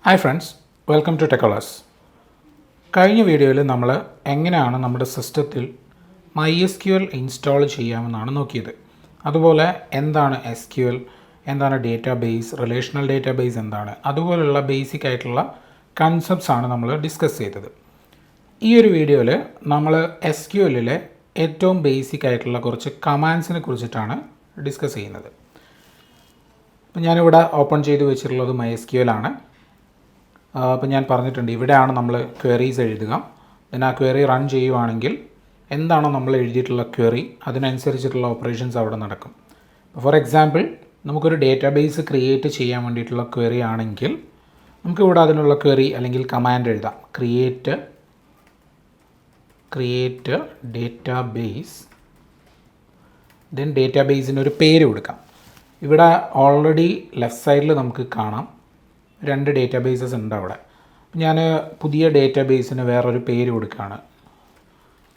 Hi friends, welcome to Techolers. കഴിഞ്ഞ വീഡിയോയിൽ നമ്മൾ എങ്ങനെയാണ് നമ്മുടെ സിസ്റ്റത്തിൽ MySQL ഇൻസ്റ്റാൾ ചെയ്യാമെന്നാണ് നോക്കിയത്. അതുപോലെ എന്താണ് SQL, എന്താണ് ഡേറ്റാബേസ്, റിലേഷണൽ ഡേറ്റാബേസ് എന്താണ്, അതുപോലുള്ള ബേസിക് ആയിട്ടുള്ള കൺസെപ്റ്റ്സ് ആണ് നമ്മൾ ഡിസ്കസ് ചെയ്തത്. ഈ ഒരു വീഡിയോയിൽ നമ്മൾ SQLലെ ഏറ്റവും ബേസിക് ആയിട്ടുള്ള കുറച്ച് കമാൻഡ്സിനെ കുറിച്ചിട്ടാണ് ഡിസ്കസ് ചെയ്യുന്നത്. അപ്പോൾ ഞാനിവിടെ ഓപ്പൺ ചെയ്ത് വെച്ചിട്ടുള്ളത് MySQL ആണ്. അപ്പോൾ ഞാൻ പറഞ്ഞിട്ടുണ്ട്, ഇവിടെയാണ് നമ്മൾ ക്വയറീസ് എഴുതുക. ആ ക്വയറി റൺ ചെയ്യുവാണെങ്കിൽ എന്താണോ നമ്മൾ എഴുതിയിട്ടുള്ള ക്വയറി അതിനനുസരിച്ചിട്ടുള്ള ഓപ്പറേഷൻസ് അവിടെ നടക്കും. ഫോർ എക്സാമ്പിൾ, നമുക്കൊരു ഡേറ്റാബേസ് ക്രിയേറ്റ് ചെയ്യാൻ വേണ്ടിയിട്ടുള്ള ക്വയറി ആണെങ്കിൽ നമുക്കിവിടെ അതിനുള്ള ക്വയറി അല്ലെങ്കിൽ കമാൻഡ് എഴുതാം. ക്രിയേറ്റ് ഡേറ്റാബേസ്, ദെൻ ഡേറ്റാബേസിന് ഒരു പേര് കൊടുക്കാം. ഇവിടെ ഓൾറെഡി ലെഫ്റ്റ് സൈഡിൽ നമുക്ക് കാണാം 2 ഡേറ്റാബേസസ് ഉണ്ട് അവിടെ. ഞാൻ പുതിയ ഡേറ്റാബേസിന് വേറൊരു പേര് കൊടുക്കുകയാണ്.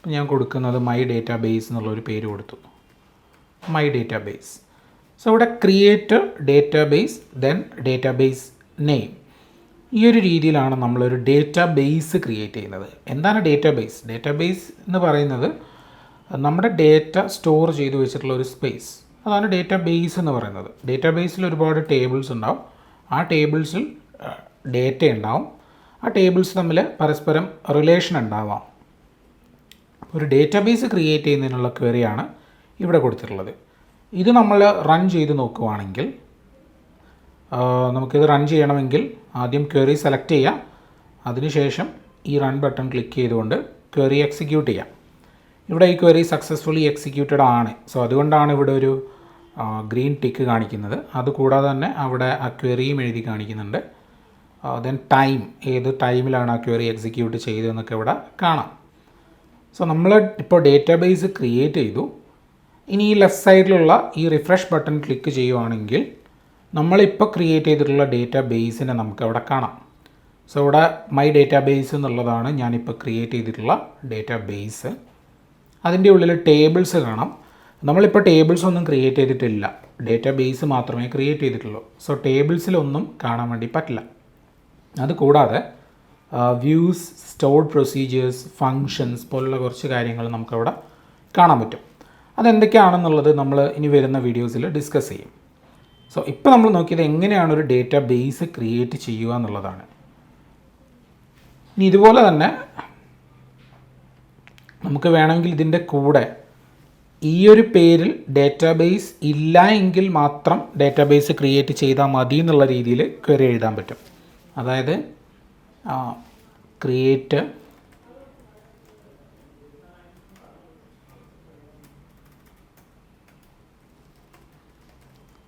ഞാൻ കൊടുക്കുന്നത് മൈ ഡേറ്റാബേസ് എന്നുള്ളൊരു പേര് കൊടുത്തു, മൈ ഡേറ്റാബേസ്. സോ ഇവിടെ create database then database name. ഈ ഒരു രീതിയിലാണ് നമ്മളൊരു ഡേറ്റാബേസ് ക്രിയേറ്റ് ചെയ്യുന്നത്. എന്താണ് ഡേറ്റാബേസ്? ഡേറ്റാബേസ് എന്ന് പറയുന്നത് നമ്മുടെ ഡേറ്റ സ്റ്റോർ ചെയ്ത് വെച്ചിട്ടുള്ള ഒരു സ്പേസ്, അതാണ് ഡേറ്റാബേസ് എന്ന് പറയുന്നത്. ഡേറ്റാബേസിൽ ഒരുപാട് ടേബിൾസ് ഉണ്ടാവും. ആ ടേബിൾസിൽ ഡേറ്റ ഉണ്ടാവും. ആ ടേബിൾസ് തമ്മിൽ പരസ്പരം റിലേഷൻ ഉണ്ടാവാം. ഒരു ഡേറ്റാബേസ് ക്രിയേറ്റ് ചെയ്യുന്നതിനുള്ള ക്വയറിയാണ് ഇവിടെ കൊടുത്തിട്ടുള്ളത്. ഇത് നമ്മൾ റൺ ചെയ്ത് നോക്കുവാണെങ്കിൽ, നമുക്കിത് റൺ ചെയ്യണമെങ്കിൽ ആദ്യം ക്വയറി സെലക്ട് ചെയ്യാം. അതിനുശേഷം ഈ റൺ ബട്ടൺ ക്ലിക്ക് ചെയ്തുകൊണ്ട് ക്വയറി എക്സിക്യൂട്ട് ചെയ്യാം. ഇവിടെ ഈ ക്വയറി സക്സസ്ഫുള്ളി എക്സിക്യൂട്ടഡ് ആണ്. സോ അതുകൊണ്ടാണ് ഇവിടെ ഒരു ഗ്രീൻ ടിക്ക് കാണിക്കുന്നത്. അതുകൂടാതെ തന്നെ അവിടെ ആ ക്വയറിയും എഴുതി കാണിക്കുന്നുണ്ട്. ദെൻ ടൈം, ഏത് ടൈമിലാണ് ആ ക്വയറി എക്സിക്യൂട്ട് ചെയ്തതെന്നൊക്കെ ഇവിടെ കാണാം. സോ നമ്മൾ ഇപ്പോൾ ഡേറ്റാബേസ് ക്രിയേറ്റ് ചെയ്തു. ഇനി ഈ ലെഫ്റ്റ് സൈഡിലുള്ള ഈ റിഫ്രഷ് ബട്ടൺ ക്ലിക്ക് ചെയ്യുവാണെങ്കിൽ നമ്മളിപ്പോൾ ക്രിയേറ്റ് ചെയ്തിട്ടുള്ള ഡേറ്റാബേസിനെ നമുക്കവിടെ കാണാം. സോ ഇവിടെ മൈ ഡേറ്റാബേസ് എന്നുള്ളതാണ് ഞാനിപ്പോൾ ക്രിയേറ്റ് ചെയ്തിട്ടുള്ള ഡേറ്റാബേസ്. അതിൻ്റെ ഉള്ളിൽ ടേബിൾസ് കാണാം. നമ്മളിപ്പോൾ ടേബിൾസ് ഒന്നും ക്രിയേറ്റ് ചെയ്തിട്ടില്ല, ഡേറ്റാബേസ് മാത്രമേ ക്രിയേറ്റ് ചെയ്തിട്ടുള്ളൂ. സോ ടേബിൾസിലൊന്നും കാണാൻ വേണ്ടി പറ്റില്ല. അതുകൂടാതെ വ്യൂസ്, സ്റ്റോർഡ് പ്രൊസീജിയേഴ്സ്, ഫങ്ഷൻസ് പോലുള്ള കുറച്ച് കാര്യങ്ങൾ നമുക്കവിടെ കാണാൻ പറ്റും. അതെന്തൊക്കെയാണെന്നുള്ളത് നമ്മൾ ഇനി വരുന്ന വീഡിയോസിൽ ഡിസ്കസ് ചെയ്യും. സോ ഇപ്പോൾ നമ്മൾ നോക്കിയത് എങ്ങനെയാണ് ഒരു ഡേറ്റാബേസ് ക്രിയേറ്റ് ചെയ്യുക എന്നുള്ളതാണ്. ഇനി ഇതുപോലെ തന്നെ നമുക്ക് വേണമെങ്കിൽ ഇതിൻ്റെ കൂടെ ഈ ഒരു പേരിൽ ഡേറ്റാബേസ് ഇല്ല എങ്കിൽ മാത്രം ഡേറ്റാബേസ് ക്രിയേറ്റ് ചെയ്താൽ മതി എന്നുള്ള രീതിയിൽ ക്വയറി എഴുതാൻ പറ്റും. അതായത്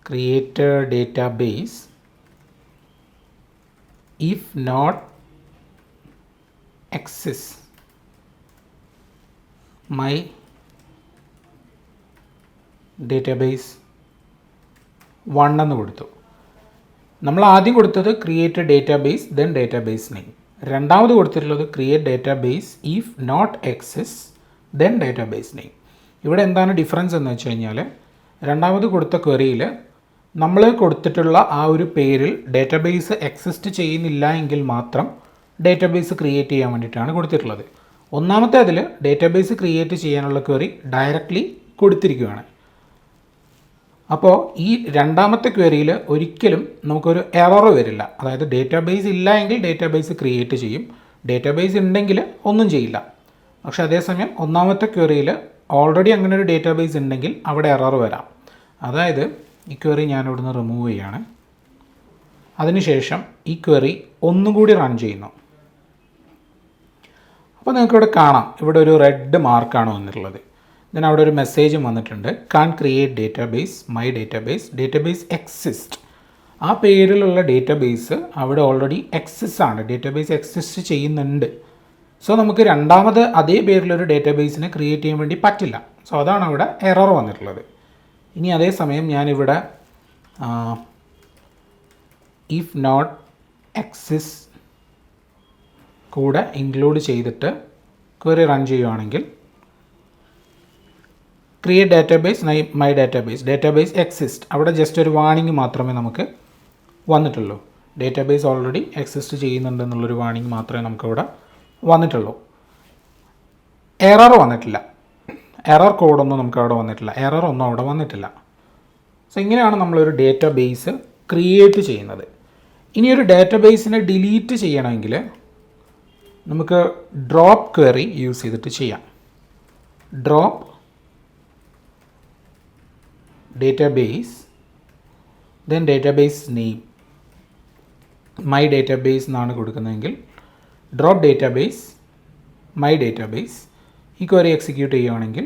create database if not access my database 1 എന്ന് കൊടുത്തു. നമ്മൾ ആദ്യം കൊടുത്തത് create database then database name. രണ്ടാമത് കൊടുത്തിട്ടുള്ളത് create database if not exists then database name. ഇവിടെ എന്താണ് ഡിഫറൻസ് എന്ന് വെച്ച് കഴിഞ്ഞാൽ, രണ്ടാമത് കൊടുത്ത ക്വറിയിൽ നമ്മൾ കൊടുത്തിട്ടുള്ള ആ ഒരു പേരിൽ ഡേറ്റാബേസ് എക്സിസ്റ്റ് ചെയ്യുന്നില്ല എങ്കിൽ മാത്രം ഡേറ്റാബേസ് ക്രിയേറ്റ് ചെയ്യാൻ വേണ്ടിയിട്ടാണ് കൊടുത്തിട്ടുള്ളത്. ഒന്നാമത്തെ അതിൽ ഡേറ്റാബേസ് ക്രിയേറ്റ് ചെയ്യാനുള്ള ക്വറി ഡയറക്റ്റ്ലി കൊടുത്തിരിക്കുകയാണ്. അപ്പോൾ ഈ രണ്ടാമത്തെ ക്വയറിയിൽ ഒരിക്കലും നമുക്കൊരു എറർ വരില്ല. അതായത് ഡേറ്റാബേസ് ഇല്ല എങ്കിൽ ഡേറ്റാബേസ് ക്രിയേറ്റ് ചെയ്യും, ഡേറ്റാബേസ് ഉണ്ടെങ്കിൽ ഒന്നും ചെയ്യില്ല. പക്ഷേ അതേസമയം ഒന്നാമത്തെ ക്വയറിയിൽ ഓൾറെഡി അങ്ങനെ ഒരു ഡേറ്റാബേസ് ഉണ്ടെങ്കിൽ അവിടെ എറർ വരാം. അതായത് ഈ ക്വയറി ഞാൻ ഇവിടുന്ന് റിമൂവ് ചെയ്യാണ്. അതിനുശേഷം ഈ ക്വയറി ഒന്നുകൂടി റൺ ചെയ്യുന്നു. അപ്പോൾ നിങ്ങൾക്കിവിടെ കാണാം, ഇവിടെ ഒരു റെഡ് മാർക്കാണ് വന്നിട്ടുള്ളത്. then അവിടെ ഒരു മെസ്സേജും വന്നിട്ടുണ്ട്, can create database my database exist. ആ പേരിലുള്ള ഡേറ്റാബേസ് അവിടെ ഓൾറെഡി എക്സിസ്റ്റ് ആണ്, ഡേറ്റാബേസ് എക്സിസ്റ്റ് ചെയ്യുന്നുണ്ട്. സോ നമുക്ക് രണ്ടാമത് അതേ പേരിലൊരു ഡേറ്റാബേസിനെ ക്രിയേറ്റ് ചെയ്യാൻ വേണ്ടി പറ്റില്ല. സോ അതാണ് അവിടെ എറർ വന്നിട്ടുള്ളത്. ഇനി അതേസമയം ഞാനിവിടെ ഇഫ് നോട്ട് എക്സിസ് കൂടെ ഇൻക്ലൂഡ് ചെയ്തിട്ട് ക്വയറി റൺ ചെയ്യുകയാണെങ്കിൽ create database my database exist, അവിടെ ജസ്റ്റ് ഒരു വാണിംഗ് മാത്രമേ നമുക്ക് വന്നിട്ടുള്ളൂ. ഡേറ്റാബേസ് ഓൾറെഡി എക്സിസ്റ്റ് ചെയ്യുന്നുണ്ടെന്നുള്ളൊരു വാണിംഗ് മാത്രമേ നമുക്കിവിടെ വന്നിട്ടുള്ളൂ. എറർ വന്നിട്ടില്ല, എറർ കോഡൊന്നും നമുക്ക് അവിടെ വന്നിട്ടില്ല, എറർ ഒന്നും അവിടെ വന്നിട്ടില്ല. സോ ഇങ്ങനെയാണ് നമ്മളൊരു ഡേറ്റാബേസ് ക്രിയേറ്റ് ചെയ്യുന്നത്. ഇനി ഒരു ഡേറ്റാബേസിനെ ഡിലീറ്റ് ചെയ്യണമെങ്കിൽ നമുക്ക് ഡ്രോപ്പ് ക്വറി യൂസ് ചെയ്തിട്ട് ചെയ്യാം. Drop database, then database name, my database എന്നാണ് കൊടുക്കുന്നതെങ്കിൽ ഡ്രോപ്പ് ഡേറ്റാബേസ് മൈ ഡേറ്റാബേസ്. ഈ ക്വറി എക്സിക്യൂട്ട് ചെയ്യുകയാണെങ്കിൽ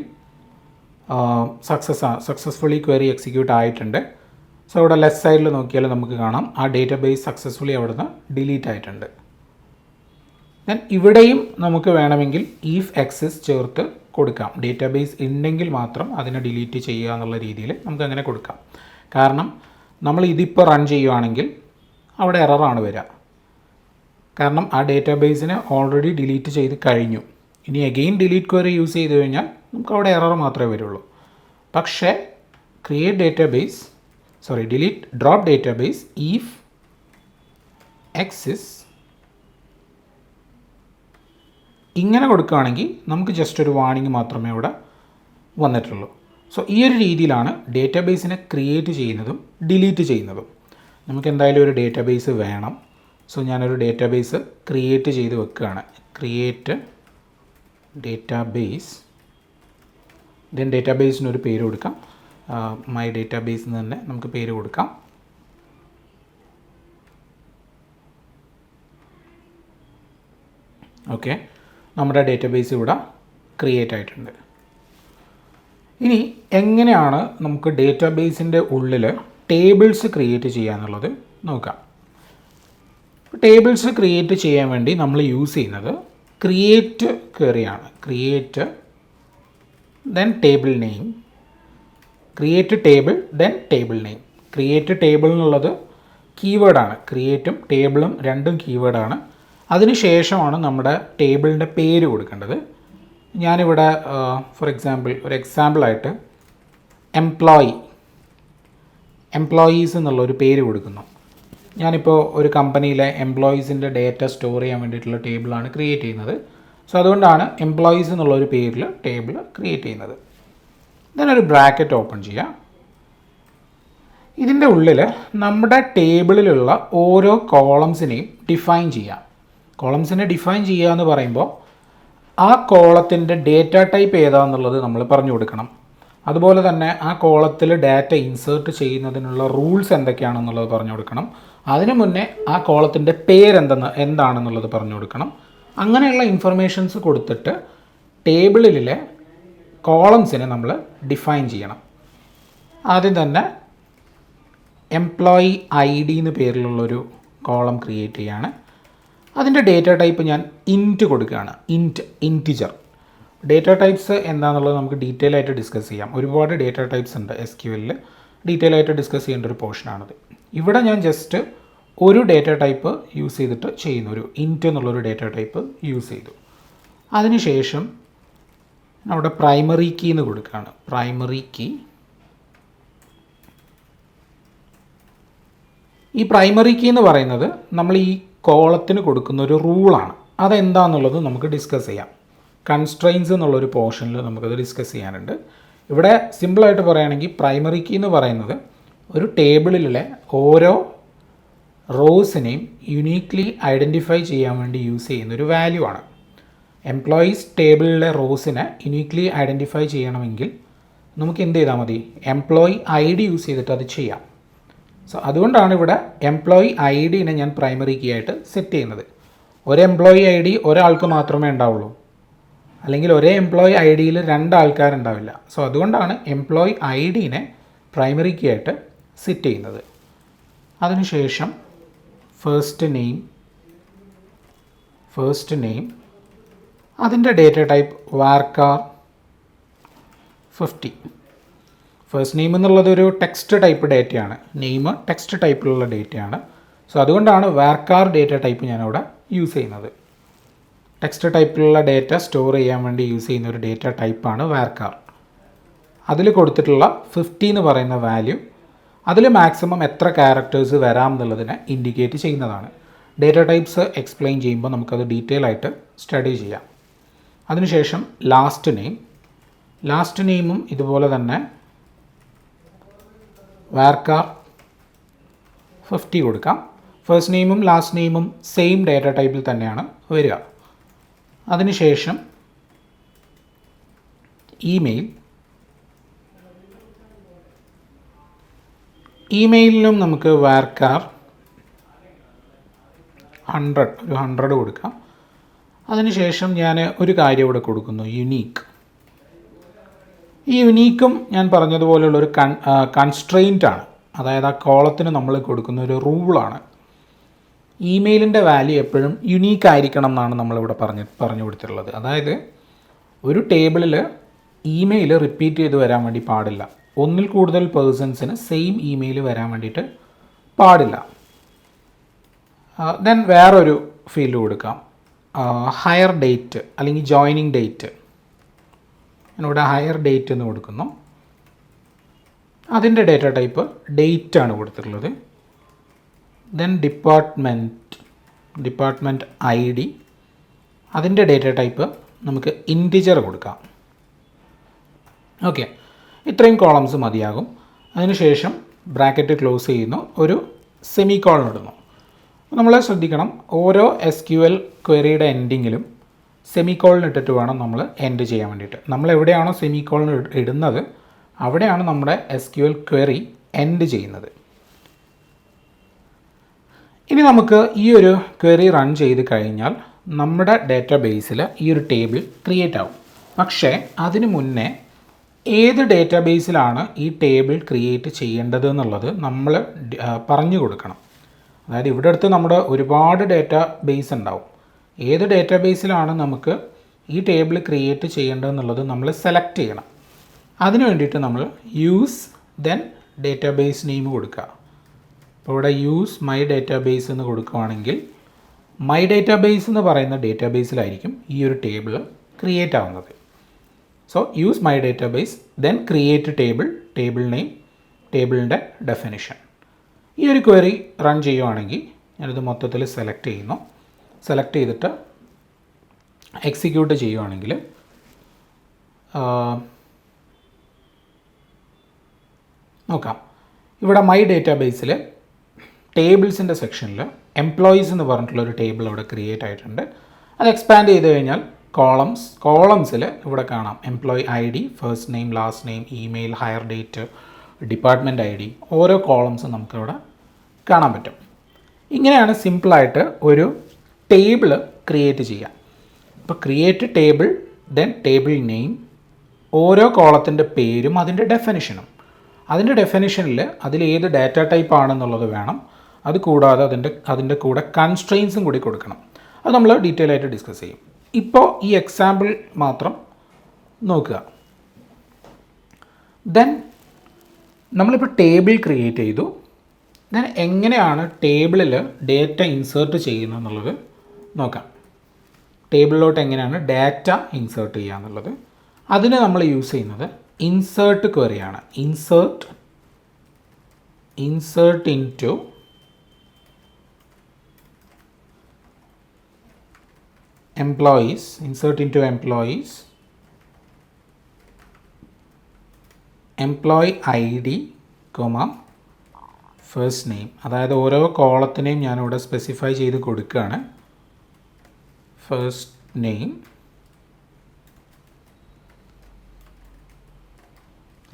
സക്സസ്ഫുള്ളി ക്വറി എക്സിക്യൂട്ട് ആയിട്ടുണ്ട്. സോ ഇവിടെ ലെഫ്റ്റ് സൈഡിൽ നോക്കിയാൽ നമുക്ക് കാണാം ആ ഡേറ്റാബേസ് സക്സസ്ഫുള്ളി അവിടുന്ന് ഡിലീറ്റ് ആയിട്ടുണ്ട്. ദെൻ ഇവിടെയും നമുക്ക് വേണമെങ്കിൽ ഈഫ് എക്സിസ് ചേർത്ത് കൊടുക്കാം. ഡേറ്റാബേസ് ഉണ്ടെങ്കിൽ മാത്രം അതിനെ ഡിലീറ്റ് ചെയ്യുക എന്നുള്ള രീതിയിൽ നമുക്ക് അങ്ങനെ കൊടുക്കാം. കാരണം നമ്മൾ ഇതിപ്പോൾ റൺ ചെയ്യുകയാണെങ്കിൽ അവിടെ എററാണ് വരിക. കാരണം ആ ഡേറ്റാബേസിനെ ഓൾറെഡി ഡിലീറ്റ് ചെയ്ത് കഴിഞ്ഞു. ഇനി അഗെയിൻ ഡിലീറ്റ് ക്വറി യൂസ് ചെയ്ത് കഴിഞ്ഞാൽ നമുക്ക് അവിടെ എറർ മാത്രമേ വരുള്ളൂ. പക്ഷേ ഡിലീറ്റ് ഡ്രോപ്പ് ഡേറ്റാബേസ് ഈഫ് എക്സിസ് ഇങ്ങനെ കൊടുക്കുകയാണെങ്കിൽ നമുക്ക് ജസ്റ്റ് ഒരു വാണിംഗ് മാത്രമേ അവിടെ വന്നിട്ടുള്ളൂ. സോ ഈ ഒരു രീതിയിലാണ് ഡേറ്റാബേസിനെ ക്രിയേറ്റ് ചെയ്യുന്നതും ഡിലീറ്റ് ചെയ്യുന്നതും. നമുക്ക് എന്തായാലും ഒരു ഡേറ്റാബേസ് വേണം. സോ ഞാനൊരു ഡേറ്റാബേസ് ക്രിയേറ്റ് ചെയ്ത് വെക്കുകയാണ്. ക്രിയേറ്റ് ഡേറ്റാബേസ്, ദെൻ ഡേറ്റാബേസിനൊരു പേര് കൊടുക്കാം. മൈ ഡേറ്റാബേസ് എന്ന് തന്നെ നമുക്ക് പേര് കൊടുക്കാം. ഓക്കെ, നമ്മുടെ ഡേറ്റാബേസ് ഇവിടെ ക്രിയേറ്റ് ആയിട്ടുണ്ട്. ഇനി എങ്ങനെയാണ് നമുക്ക് ഡേറ്റാബേസിൻ്റെ ഉള്ളിൽ ടേബിൾസ് ക്രിയേറ്റ് ചെയ്യാന്നുള്ളത് നോക്കാം. ടേബിൾസ് ക്രിയേറ്റ് ചെയ്യാൻ വേണ്ടി നമ്മൾ യൂസ് ചെയ്യുന്നത് ക്രിയേറ്റ് ക്വറിയാണ്. Create then table name, create table then table name. Create table എന്നുള്ളത് കീവേഡാണ്. ക്രിയേറ്റും ടേബിളും രണ്ടും കീവേഡാണ്. അതിനുശേഷമാണ് നമ്മുടെ ടേബിളിൻ്റെ പേര് കൊടുക്കേണ്ടത്. ഞാനിവിടെ ഫോർ എക്സാമ്പിൾ ഒരു എക്സാമ്പിളായിട്ട് എംപ്ലോയീസ് എന്നുള്ളൊരു പേര് കൊടുക്കുന്നു. ഞാനിപ്പോൾ ഒരു കമ്പനിയിലെ എംപ്ലോയീസിൻ്റെ ഡേറ്റ സ്റ്റോർ ചെയ്യാൻ വേണ്ടിയിട്ടുള്ള ടേബിളാണ് ക്രിയേറ്റ് ചെയ്യുന്നത്. സോ അതുകൊണ്ടാണ് എംപ്ലോയീസ് എന്നുള്ളൊരു പേരിൽ ടേബിൾ ക്രിയേറ്റ് ചെയ്യുന്നത്. ഇതിനൊരു ബ്രാക്കറ്റ് ഓപ്പൺ ചെയ്യാം. ഇതിൻ്റെ ഉള്ളിൽ നമ്മുടെ ടേബിളിലുള്ള ഓരോ കോളംസിനെയും ഡിഫൈൻ ചെയ്യാം. കോളംസിനെ ഡിഫൈൻ ചെയ്യുക എന്ന് പറയുമ്പോൾ ആ കോളത്തിൻ്റെ ഡേറ്റ ടൈപ്പ് ഏതാണെന്നുള്ളത് നമ്മൾ പറഞ്ഞു കൊടുക്കണം. അതുപോലെ തന്നെ ആ കോളത്തിൽ ഡാറ്റ ഇൻസേർട്ട് ചെയ്യുന്നതിനുള്ള റൂൾസ് എന്തൊക്കെയാണെന്നുള്ളത് പറഞ്ഞു കൊടുക്കണം. അതിനു മുന്നേ ആ കോളത്തിൻ്റെ എന്താണെന്നുള്ളത് പറഞ്ഞു കൊടുക്കണം. അങ്ങനെയുള്ള ഇൻഫർമേഷൻസ് കൊടുത്തിട്ട് ടേബിളിലെ കോളംസിനെ നമ്മൾ ഡിഫൈൻ ചെയ്യണം. ആദ്യം തന്നെ എംപ്ലോയി ID എന്ന് പേരിലുള്ളൊരു കോളം ക്രിയേറ്റ് ചെയ്യാണ്. അതിൻ്റെ ഡേറ്റ ടൈപ്പ് ഞാൻ ഇൻറ്റ് കൊടുക്കുകയാണ്. ഇൻറ്റിജർ. ഡേറ്റ ടൈപ്സ് എന്താണെന്നുള്ളത് നമുക്ക് ഡീറ്റെയിൽ ആയിട്ട് ഡിസ്കസ് ചെയ്യാം. ഒരുപാട് ഡേറ്റ ടൈപ്സ് ഉണ്ട് SQLൽ. ഡീറ്റെയിൽ ആയിട്ട് ഡിസ്കസ് ചെയ്യേണ്ട ഒരു പോർഷനാണത്. ഇവിടെ ഞാൻ ജസ്റ്റ് ഒരു ഡേറ്റ ടൈപ്പ് യൂസ് ചെയ്തിട്ട് ചെയ്യുന്നു. ഒരു ഇൻറ്റ് എന്നുള്ളൊരു ഡേറ്റ ടൈപ്പ് യൂസ് ചെയ്തു. അതിനുശേഷം അവിടെ പ്രൈമറി കീ എന്ന് കൊടുക്കുകയാണ്. Primary key. ഈ പ്രൈമറി കീ എന്ന് പറയുന്നത് നമ്മൾ ഈ കോളത്തിന് കൊടുക്കുന്ന ഒരു റൂളാണ്. അതെന്താണെന്നുള്ളത് നമുക്ക് ഡിസ്കസ് ചെയ്യാം. കൺസ്ട്രെയിൻസ് എന്നുള്ളൊരു പോർഷനിൽ നമുക്കത് ഡിസ്കസ് ചെയ്യാനുണ്ട്. ഇവിടെ സിമ്പിളായിട്ട് പറയുകയാണെങ്കിൽ പ്രൈമറി കീ എന്ന് പറയുന്നത് ഒരു ടേബിളിലെ ഓരോ റോസിനെയും യുണീക്ലി ഐഡൻറ്റിഫൈ ചെയ്യാൻ വേണ്ടി യൂസ് ചെയ്യുന്നൊരു വാല്യൂ ആണ്. എംപ്ലോയീസ് ടേബിളിലെ റോസിനെ യുണീക്ലി ഐഡൻറ്റിഫൈ ചെയ്യണമെങ്കിൽ നമുക്ക് എന്ത് ചെയ്താൽ മതി? എംപ്ലോയി ID യൂസ് ചെയ്തിട്ട് അത് ചെയ്യാം. സോ അതുകൊണ്ടാണ് ഇവിടെ എംപ്ലോയി IDനെ ഞാൻ പ്രൈമറി കീ ആയിട്ട് സെറ്റ് ചെയ്യുന്നത്. ഒരു എംപ്ലോയി ID ഒരാൾക്ക് മാത്രമേ ഉണ്ടാവുള്ളൂ, അല്ലെങ്കിൽ ഒരേ എംപ്ലോയി IDയിൽ 2 ആൾക്കാരുണ്ടാവില്ല. സോ അതുകൊണ്ടാണ് എംപ്ലോയി IDനെ പ്രൈമറി കീ ആയിട്ട് സെറ്റ് ചെയ്യുന്നത്. അതിനുശേഷം ഫസ്റ്റ് നെയിം, അതിൻ്റെ data type varchar 50. First name എന്നുള്ളത് ഒരു ടെക്സ്റ്റ് ടൈപ്പ് ഡേറ്റയാണ്. നെയിം ടെക്സ്റ്റ് ടൈപ്പിലുള്ള ഡേറ്റയാണ്. സോ അതുകൊണ്ടാണ് varchar ഡേറ്റ ടൈപ്പ് ഞാനവിടെ യൂസ് ചെയ്യുന്നത്. ടെക്സ്റ്റ് ടൈപ്പിലുള്ള ഡേറ്റ സ്റ്റോർ ചെയ്യാൻ വേണ്ടി യൂസ് ചെയ്യുന്ന ഒരു ഡേറ്റ ടൈപ്പാണ് varchar. അതിൽ കൊടുത്തിട്ടുള്ള 50 എന്ന് പറയുന്ന വാല്യൂ അതിൽ മാക്സിമം എത്ര ക്യാരക്ടേഴ്സ് വരാം എന്നുള്ളതിനെ ഇൻഡിക്കേറ്റ് ചെയ്യുന്നതാണ്. ഡേറ്റ ടൈപ്സ് എക്സ്പ്ലെയിൻ ചെയ്യുമ്പോൾ നമുക്കത് ഡീറ്റെയിൽ ആയിട്ട് സ്റ്റഡി ചെയ്യാം. അതിനുശേഷം ലാസ്റ്റ് നെയിമും ഇതുപോലെ തന്നെ വാർക്കാർ 50 കൊടുക്കാം. ഫസ്റ്റ് നെയിമും ലാസ്റ്റ് നെയിമും സെയിം ഡേറ്റ ടൈപ്പിൽ തന്നെയാണ് വരിക. അതിനുശേഷം ഇമെയിലിനും നമുക്ക് വാർക്കാർ 100 കൊടുക്കാം. അതിനുശേഷം ഞാൻ ഒരു കാര്യം ഇവിടെ കൊടുക്കുന്നു, യുണീക്ക്. ഈ യുണീക്കും ഞാൻ പറഞ്ഞതുപോലെയുള്ളൊരു കൺസ്ട്രെയിൻ്റ് ആണ്. അതായത് ആ കോളത്തിന് നമ്മൾ കൊടുക്കുന്ന ഒരു റൂളാണ്. ഇമെയിലിൻ്റെ വാല്യൂ എപ്പോഴും യുണീക്ക് ആയിരിക്കണം എന്നാണ് നമ്മളിവിടെ പറഞ്ഞു കൊടുത്തിട്ടുള്ളത്. അതായത് ഒരു ടേബിളിൽ ഇമെയിൽ റിപ്പീറ്റ് ചെയ്ത് വരാൻ വേണ്ടി പാടില്ല. ഒന്നിൽ കൂടുതൽ പേഴ്സൺസിന് സെയിം ഇമെയിൽ വരാൻ വേണ്ടിയിട്ട് പാടില്ല. ദെൻ വേറൊരു ഫീൽഡ് കൊടുക്കാം, ഹയർ ഡേറ്റ് അല്ലെങ്കിൽ ജോയിനിങ് ഡേറ്റ്. ഞാനിവിടെ ഹയർ ഡേറ്റ് എന്ന് കൊടുക്കുന്നു. അതിൻ്റെ ഡേറ്റ ടൈപ്പ് ഡേറ്റ് ആണ് കൊടുത്തിട്ടുള്ളത്. ദെൻ ഡിപ്പാർട്ട്മെൻറ്റ് ID, അതിൻ്റെ ഡേറ്റ ടൈപ്പ് നമുക്ക് ഇൻറ്റിജർ കൊടുക്കാം. ഓക്കെ, ഇത്രയും കോളംസ് മതിയാകും. അതിനുശേഷം ബ്രാക്കറ്റ് ക്ലോസ് ചെയ്യുന്നു, ഒരു സെമി കോളൻ ഇടുന്നു. നമ്മൾ ശ്രദ്ധിക്കണം, ഓരോ SQL ക്വയറിയുടെ എൻഡിങ്ങിലും സെമി കോളൻ ഇട്ടിട്ട് വേണം നമ്മൾ എൻഡ് ചെയ്യാൻ വേണ്ടിയിട്ട്. നമ്മൾ എവിടെയാണോ സെമി കോളൻ ഇടുന്നത് അവിടെയാണ് നമ്മുടെ SQL ക്വയറി എൻഡ് ചെയ്യുന്നത്. ഇനി നമുക്ക് ഈ ഒരു ക്വയറി റൺ ചെയ്ത് കഴിഞ്ഞാൽ നമ്മുടെ ഡേറ്റാബേസിൽ ഈ ഒരു ടേബിൾ ക്രിയേറ്റ് ആവും. പക്ഷേ അതിന് മുന്നേ ഏത് ഡേറ്റാബേസിലാണ് ഈ ടേബിൾ ക്രിയേറ്റ് ചെയ്യേണ്ടത് എന്നുള്ളത് നമ്മൾ പറഞ്ഞു കൊടുക്കണം. അതായത് ഇവിടെ അടുത്ത് നമ്മുടെ ഒരുപാട് ഡേറ്റാബേസ് ഉണ്ടാവും. ഏത് ഡേറ്റാബേസിലാണ് നമുക്ക് ഈ ടേബിൾ ക്രിയേറ്റ് ചെയ്യേണ്ടതെന്നുള്ളത് നമ്മൾ സെലക്ട് ചെയ്യണം. അതിന് വേണ്ടിയിട്ട് നമ്മൾ യൂസ് ദെൻ ഡേറ്റാബേസ് നെയിം കൊടുക്കുക. അപ്പോൾ ഇവിടെ യൂസ് മൈ ഡേറ്റാബേസ് എന്ന് കൊടുക്കുകയാണെങ്കിൽ മൈ ഡേറ്റാബേസ് എന്ന് പറയുന്ന ഡേറ്റാബേസിലായിരിക്കും ഈ ഒരു ടേബിൾ ക്രിയേറ്റ് ആവുന്നത്. So use my database then create table name, ടേബിളിൻ്റെ ഡെഫിനിഷൻ. ഈ ഒരു ക്വയറി റൺ ചെയ്യുവാണെങ്കിൽ ഞാനിത് മൊത്തത്തിൽ സെലക്ട് ചെയ്യുന്നു. സെലക്ട് ചെയ്തിട്ട് എക്സിക്യൂട്ട് ചെയ്യുവാണെങ്കിൽ നോക്കാം, ഇവിടെ മൈ ഡേറ്റാബേസിൽ ടേബിൾസിൻ്റെ സെക്ഷനിൽ എംപ്ലോയീസ് എന്ന് പറഞ്ഞിട്ടുള്ളൊരു ടേബിൾ അവിടെ ക്രിയേറ്റ് ആയിട്ടുണ്ട്. അത് എക്സ്പാൻഡ് ചെയ്ത് കഴിഞ്ഞാൽ കോളംസിൽ ഇവിടെ കാണാം employee ID, first name, last name, email, hire date, department ID. ഓരോ കോളംസും നമുക്കിവിടെ കാണാൻ പറ്റും. ഇങ്ങനെയാണ് സിമ്പിളായിട്ട് ഒരു ടേബിൾ ക്രിയേറ്റ് ചെയ്യാം. ഇപ്പോൾ create table, then table name, ഓരോ കോളത്തിൻ്റെ പേരും അതിൻ്റെ ഡെഫിനിഷനും. അതിൻ്റെ ഡെഫിനിഷനിൽ അതിൽ ഏത് ഡാറ്റ ടൈപ്പ് ആണെന്നുള്ളത് വേണം. അത് കൂടാതെ അതിൻ്റെ കൂടെ കൺസ്ട്രെയിൻസും കൂടി കൊടുക്കണം. അത് നമ്മൾ ഡീറ്റെയിൽ ആയിട്ട് ഡിസ്കസ് ചെയ്യും. ഇപ്പോൾ ഈ എക്സാമ്പിൾ മാത്രം നോക്കുക. ദെൻ നമ്മളിപ്പോൾ ടേബിൾ ക്രിയേറ്റ് ചെയ്തു. ദെൻ എങ്ങനെയാണ് ടേബിളിൽ ഡേറ്റ ഇൻസേർട്ട് ചെയ്യുന്നത് എന്നുള്ളത് നോക്കാം. ടേബിളിലോട്ട് എങ്ങനെയാണ് ഡാറ്റ ഇൻസേർട്ട് ചെയ്യുക എന്നുള്ളത്, അതിന് നമ്മൾ യൂസ് ചെയ്യുന്നത് ഇൻസേർട്ട് ക്വറിയാണ്. Insert into employees, employee ID, first name. അതായത് ഓരോ കോളത്തിനെയും ഞാനിവിടെ സ്പെസിഫൈ ചെയ്ത് കൊടുക്കുകയാണ്. First name,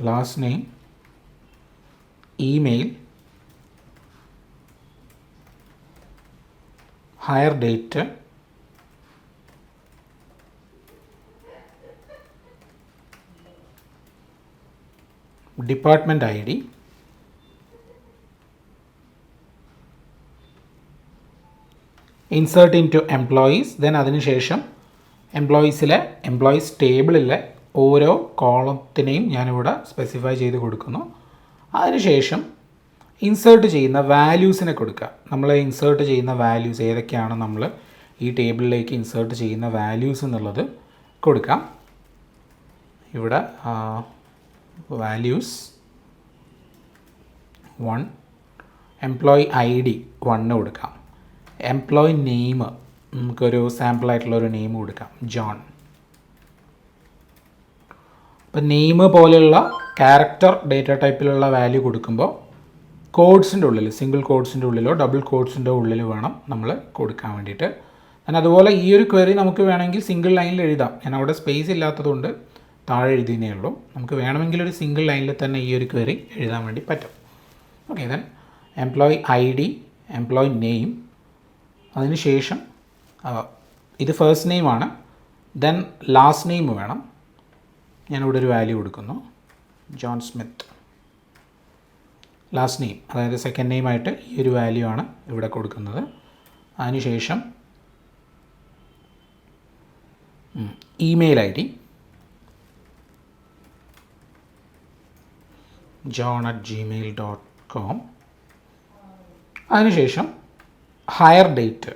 last name, email, hire date, department ID, insert into employees. Then അതിനുശേഷം എംപ്ലോയീസ് ടേബിളിലെ ഓരോ കോളത്തിനെയും ഞാനിവിടെ സ്പെസിഫൈ ചെയ്ത് കൊടുക്കുന്നു. അതിനുശേഷം ഇൻസേർട്ട് ചെയ്യുന്ന വാല്യൂസിനെ കൊടുക്കുക. നമ്മൾ ഇൻസേർട്ട് ചെയ്യുന്ന വാല്യൂസ് ഏതൊക്കെയാണ് നമ്മൾ ഈ ടേബിളിലേക്ക് ഇൻസേർട്ട് ചെയ്യുന്ന വാല്യൂസ് എന്നുള്ളത് കൊടുക്കാം. ഇവിടെ വാല്യൂസ് 1, എംപ്ലോയി ID 1 കൊടുക്കാം. എംപ്ലോയി നെയിം നമുക്കൊരു സാമ്പിളായിട്ടുള്ളൊരു നെയിം കൊടുക്കാം, ജോൺ. അപ്പോൾ നെയിം പോലെയുള്ള ക്യാരക്ടർ ഡേറ്റ ടൈപ്പിലുള്ള വാല്യൂ കൊടുക്കുമ്പോൾ കോഡ്സിൻ്റെ ഉള്ളിൽ, സിംഗിൾ കോഡ്സിൻ്റെ ഉള്ളിലോ ഡബിൾ കോഡ്സിൻ്റെ ഉള്ളിൽ വേണം നമ്മൾ കൊടുക്കാൻ വേണ്ടിയിട്ട്. അതുപോലെ ഈ ഒരു ക്വറി നമുക്ക് വേണമെങ്കിൽ സിംഗിൾ ലൈനിൽ എഴുതാം. ഞാൻ അവിടെ സ്പേസ് ഇല്ലാത്തതുകൊണ്ട് താഴെ എഴുതിയേ ഉള്ളൂ. നമുക്ക് വേണമെങ്കിൽ ഒരു സിംഗിൾ ലൈനിൽ തന്നെ ഈ ഒരു ക്വറി എഴുതാൻ വേണ്ടി പറ്റും. Okay, then employee ID, employee name, അതിനുശേഷം ഇത് ഫസ്റ്റ് നെയിമാണ്, ദെൻ ലാസ്റ്റ് നെയിം വേണം. ഞാനിവിടെ ഒരു വാല്യൂ കൊടുക്കുന്നു, ജോൺ സ്മിത്ത്. ലാസ്റ്റ് നെയിം, അതായത് സെക്കൻഡ് നെയിമായിട്ട് ഈ ഒരു വാല്യൂ ആണ് ഇവിടെ കൊടുക്കുന്നത്. അതിനുശേഷം ഇമെയിൽ ID john@gmail.com. അതിനുശേഷം hire date,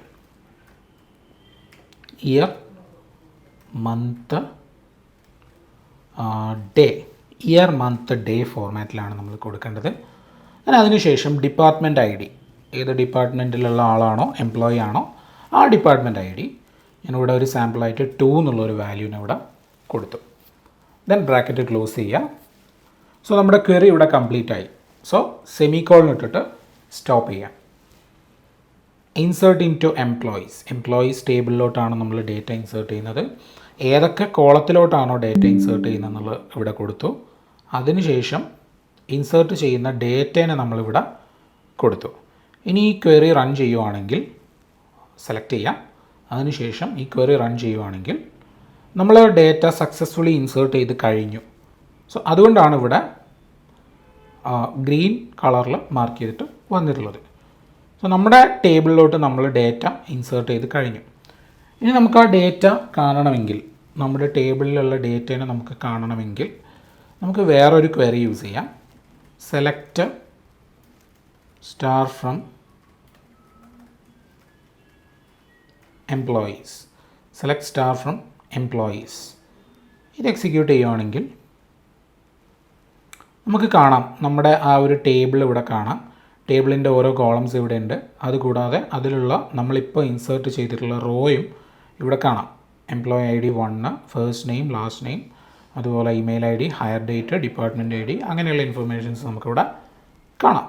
year, month, day, year month day ഫോർമാറ്റിലാണ് നമ്മൾ കൊടുക്കേണ്ടത്. അതിനുശേഷം ഡിപ്പാർട്ട്മെൻറ്റ് ID, ഏത് ഡിപ്പാർട്ട്മെൻറ്റിലുള്ള ആളാണോ എംപ്ലോയി ആണോ ആ ഡിപ്പാർട്ട്മെൻറ്റ് ID. ഞാനിവിടെ ഒരു സാമ്പിളായിട്ട് 2 എന്നുള്ളൊരു വാല്യൂവിനെ ഇവിടെ കൊടുത്തു. ദെൻ ബ്രാക്കറ്റ് ക്ലോസ് ചെയ്യുക. സോ നമ്മുടെ ക്വറി ഇവിടെ കംപ്ലീറ്റ് ആയി. സോ സെമിക്കോളൻ ഇട്ടിട്ട് സ്റ്റോപ്പ് ചെയ്യാം. ഇൻസേർട്ട് ഇൻ ടു എംപ്ലോയീസ് ടേബിളിലോട്ടാണ് നമ്മൾ ഡേറ്റ ഇൻസേർട്ട് ചെയ്യുന്നത്. ഏതൊക്കെ കോളത്തിലോട്ടാണോ ഡേറ്റ ഇൻസേർട്ട് ചെയ്യുന്നത് എന്നുള്ളത് ഇവിടെ കൊടുത്തു. അതിനുശേഷം ഇൻസേർട്ട് ചെയ്യുന്ന ഡേറ്റേനെ നമ്മളിവിടെ കൊടുത്തു. ഇനി ഈ ക്വറി റൺ ചെയ്യുവാണെങ്കിൽ സെലക്ട് ചെയ്യാം. അതിനുശേഷം ഈ ക്വറി റൺ ചെയ്യുവാണെങ്കിൽ നമ്മൾ ഡേറ്റ സക്സസ്ഫുള്ളി ഇൻസേർട്ട് ചെയ്ത് കഴിഞ്ഞു. സോ അതുകൊണ്ടാണ് ഇവിടെ ഗ്രീൻ കളറിൽ മാർക്ക് ചെയ്തിട്ട് വന്നിട്ടുള്ളത്. സോ നമ്മുടെ ടേബിളിലോട്ട് നമ്മൾ ഡേറ്റ ഇൻസേർട്ട് ചെയ്ത് കഴിഞ്ഞു. ഇനി നമുക്ക് ആ ഡേറ്റ കാണണമെങ്കിൽ, നമ്മുടെ ടേബിളിലുള്ള ഡേറ്റേനെ നമുക്ക് കാണണമെങ്കിൽ നമുക്ക് വേറൊരു ക്വറി യൂസ് ചെയ്യാം. Select star from employees, select star from employees. ഇത് എക്സിക്യൂട്ട് ചെയ്യുവാണെങ്കിൽ നമുക്ക് കാണാം, നമ്മുടെ ആ ഒരു ടേബിൾ ഇവിടെ കാണാം. ടേബിളിൻ്റെ ഓരോ കോളംസ് ഇവിടെ ഉണ്ട്. അതുകൂടാതെ അതിലുള്ള നമ്മളിപ്പോൾ ഇൻസേർട്ട് ചെയ്തിട്ടുള്ള റോയും ഇവിടെ കാണാം. Employee ID 1, first name, last name, അതുപോലെ email ID, hire date, department ID, അങ്ങനെയുള്ള ഇൻഫർമേഷൻസ് നമുക്കിവിടെ കാണാം.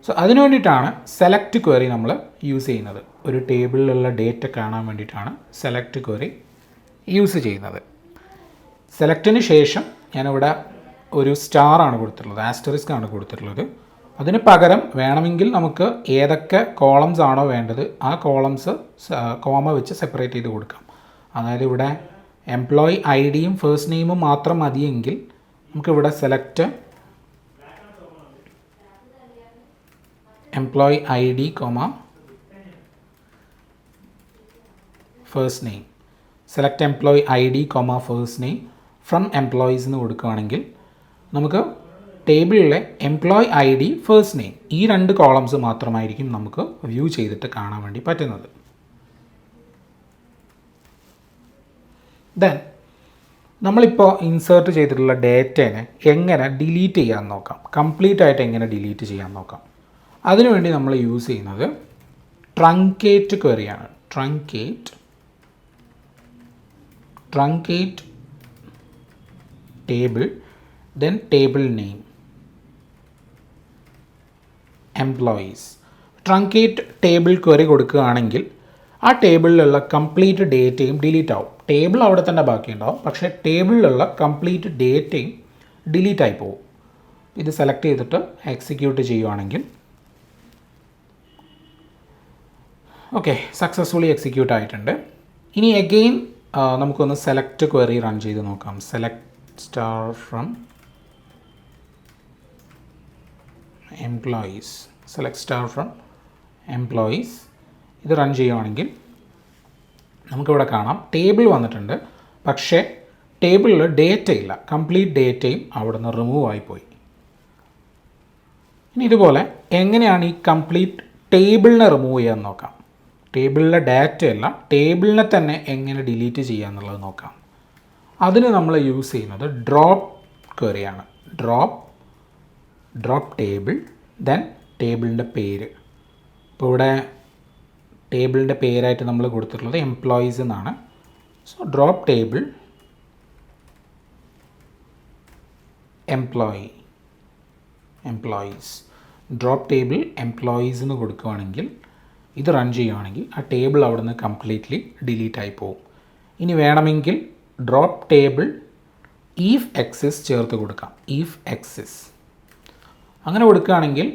സോ അതിന് വേണ്ടിയിട്ടാണ് സെലക്ട് ക്വറി നമ്മൾ യൂസ് ചെയ്യുന്നത്. ഒരു ടേബിളിലുള്ള ഡേറ്റ കാണാൻ വേണ്ടിയിട്ടാണ് സെലക്ട് ക്വറി യൂസ് ചെയ്യുന്നത്. സെലക്റ്റിന് ശേഷം ഞാനിവിടെ ഒരു സ്റ്റാറാണ് കൊടുത്തിട്ടുള്ളത്, ആസ്റ്ററിസ്ക് ആണ് കൊടുത്തിട്ടുള്ളത്. അതിന് പകരം വേണമെങ്കിൽ നമുക്ക് ഏതൊക്കെ കോളംസ് ആണോ വേണ്ടത് ആ കോളംസ് കോമ വെച്ച് സെപ്പറേറ്റ് ചെയ്ത് കൊടുക്കാം. അതായത് ഇവിടെ എംപ്ലോയി IDയും ഫസ്റ്റ് നെയിമും മാത്രം മതിയെങ്കിൽ നമുക്കിവിടെ select employee ID, first name, select employee ID, first name from employees എന്ന് കൊടുക്കുകയാണെങ്കിൽ നമുക്ക് ടേബിളിലെ എംപ്ലോയി ID, ഫസ്റ്റ് നെയിം ഈ 2 കോളംസ് മാത്രമായിരിക്കും നമുക്ക് വ്യൂ ചെയ്തിട്ട് കാണാൻ വേണ്ടി പറ്റുന്നത്. ദെൻ നമ്മളിപ്പോൾ ഇൻസേർട്ട് ചെയ്തിട്ടുള്ള ഡേറ്റേനെ എങ്ങനെ ഡിലീറ്റ് ചെയ്യാൻ നോക്കാം, കംപ്ലീറ്റ് ആയിട്ട് എങ്ങനെ ഡിലീറ്റ് ചെയ്യാൻ നോക്കാം. അതിനുവേണ്ടി നമ്മൾ യൂസ് ചെയ്യുന്നത് ട്രങ്കേറ്റ് ക്വറിയാണ്. Truncate table, then table name, employees. Truncate table query കൊടുക്കുകയാണെങ്കിൽ ആ ടേബിളിലുള്ള കംപ്ലീറ്റ് ഡേറ്റയും ഡിലീറ്റ് ആവും. ടേബിൾ അവിടെ തന്നെ ബാക്കിയുണ്ടാവും, പക്ഷേ ടേബിളിലുള്ള കംപ്ലീറ്റ് ഡേറ്റയും ഡിലീറ്റ് ആയി പോകും. ഇത് സെലക്ട് ചെയ്തിട്ട് എക്സിക്യൂട്ട് ചെയ്യുവാണെങ്കിൽ ഓക്കെ, സക്സസ്ഫുള്ളി എക്സിക്യൂട്ട് ആയിട്ടുണ്ട്. ഇനി അഗെയിൻ നമുക്കൊന്ന് സെലക്ട് ക്വറി റൺ ചെയ്ത് നോക്കാം. Select star from employees, select star from employees. ഇത് റൺ ചെയ്യുവാണെങ്കിൽ നമുക്കിവിടെ കാണാം ടേബിൾ വന്നിട്ടുണ്ട്, പക്ഷേ ടേബിളിൽ ഡേറ്റ ഇല്ല, കംപ്ലീറ്റ് ഡേറ്റയും അവിടെ നിന്ന് റിമൂവ് ആയിപ്പോയി. ഇനി ഇതുപോലെ എങ്ങനെയാണ് ഈ കംപ്ലീറ്റ് ടേബിളിനെ റിമൂവ് ചെയ്യാൻ നോക്കാം. ടേബിളിലെ ഡാറ്റയല്ല, ടേബിളിനെ തന്നെ എങ്ങനെ ഡിലീറ്റ് ചെയ്യുക എന്നുള്ളത് നോക്കാം. അതിന് നമ്മൾ യൂസ് ചെയ്യുന്നത് ഡ്രോപ്പ് ക്വറിയാണ്. ഡ്രോപ്പ് ടേബിൾ ദെൻ ടേബിളിൻ്റെ പേര്. ഇപ്പോൾ ഇവിടെ ടേബിളിൻ്റെ പേരായിട്ട് നമ്മൾ കൊടുത്തിട്ടുള്ളത് എംപ്ലോയീസ് എന്നാണ്. So drop table employees drop table employees എന്ന് കൊടുക്കുകയാണെങ്കിൽ ഇത് റൺ ചെയ്യുകയാണെങ്കിൽ ആ ടേബിൾ അവിടെ നിന്ന് കംപ്ലീറ്റ്ലി ഡിലീറ്റ് ആയി പോകും. ഇനി വേണമെങ്കിൽ ഡ്രോപ്പ് ടേബിൾ ഈഫ് എക്സിസ് ചേർത്ത് കൊടുക്കാം. ഈഫ് എക്സിസ് അങ്ങനെ കൊടുക്കുകയാണെങ്കിൽ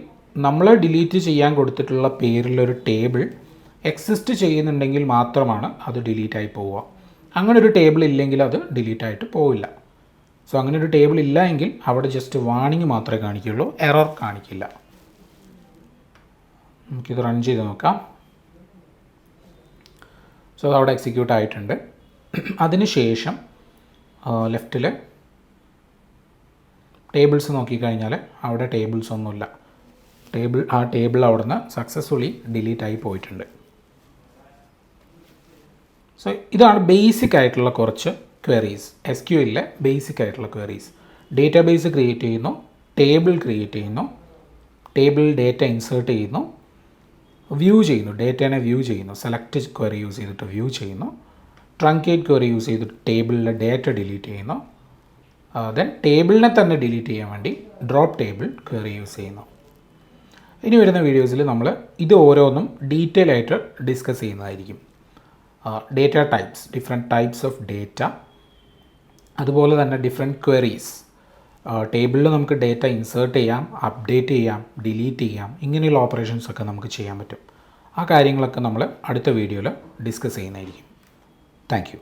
നമ്മൾ ഡിലീറ്റ് ചെയ്യാൻ കൊടുത്തിട്ടുള്ള പേരിലൊരു ടേബിൾ എക്സിസ്റ്റ് ചെയ്യുന്നുണ്ടെങ്കിൽ മാത്രമാണ് അത് ഡിലീറ്റ് ആയി പോവുക. അങ്ങനെ ഒരു ടേബിൾ ഇല്ലെങ്കിൽ അത് ഡിലീറ്റ് ആയിട്ട് പോവില്ല. സോ അങ്ങനെ ഒരു ടേബിൾ ഇല്ല എങ്കിൽ അവിടെ ജസ്റ്റ് വാർണിംഗ് മാത്രമേ കാണിക്കുകയുള്ളൂ, എറർ കാണിക്കില്ല. നമുക്കിത് റൺ ചെയ്ത് നോക്കാം. സോ അതവിടെ എക്സിക്യൂട്ട് ആയിട്ടുണ്ട്. അതിനുശേഷം ലെഫ്റ്റിൽ ടേബിൾസ് നോക്കിക്കഴിഞ്ഞാൽ അവിടെ ടേബിൾസ് ഒന്നുമില്ല. ആ ടേബിൾ അവിടെ നിന്ന് സക്സസ്ഫുള്ളി ഡിലീറ്റ് ആയി പോയിട്ടുണ്ട്. സോ ഇതാണ് ബേസിക് ആയിട്ടുള്ള കുറച്ച് ക്വയറീസ്, SQLലെ ബേസിക് ആയിട്ടുള്ള ക്വയറീസ്. ഡേറ്റാബേസ് ക്രിയേറ്റ് ചെയ്യുന്നു, ടേബിൾ ക്രിയേറ്റ് ചെയ്യുന്നു, ടേബിൾ ഡേറ്റ ഇൻസേർട്ട് ചെയ്യുന്നു, വ്യൂ ചെയ്യുന്നു, ഡേറ്റേനെ വ്യൂ ചെയ്യുന്നു, സെലക്ട് ക്വയറി യൂസ് ചെയ്തിട്ട് വ്യൂ ചെയ്യുന്നു, ട്രങ്കേറ്റ് ക്വയറി യൂസ് ചെയ്തിട്ട് ടേബിളിലെ ഡേറ്റ ഡിലീറ്റ് ചെയ്യുന്നു, ദെൻ ടേബിളിനെ തന്നെ ഡിലീറ്റ് ചെയ്യാൻ വേണ്ടി ഡ്രോപ്പ് ടേബിൾ ക്വയറി യൂസ് ചെയ്യുന്നു. ഇനി വരുന്ന വീഡിയോസിൽ നമ്മൾ ഇത് ഓരോന്നും ഡീറ്റെയിൽ ആയിട്ട് ഡിസ്കസ് ചെയ്യുന്നതായിരിക്കും. Data types, different types of data, അതുപോലെ തന്നെ ഡിഫറെൻറ്റ് ക്വയറീസ്. ടേബിളിൽ നമുക്ക് ഡേറ്റ ഇൻസേർട്ട് ചെയ്യാം, അപ്ഡേറ്റ് ചെയ്യാം, ഡിലീറ്റ് ചെയ്യാം, ഇങ്ങനെയുള്ള ഓപ്പറേഷൻസ് ഒക്കെ നമുക്ക് ചെയ്യാൻ പറ്റും. ആ കാര്യങ്ങളൊക്കെ നമ്മൾ അടുത്ത വീഡിയോയിൽ ഡിസ്കസ് ചെയ്യുന്നതായിരിക്കും. Thank you.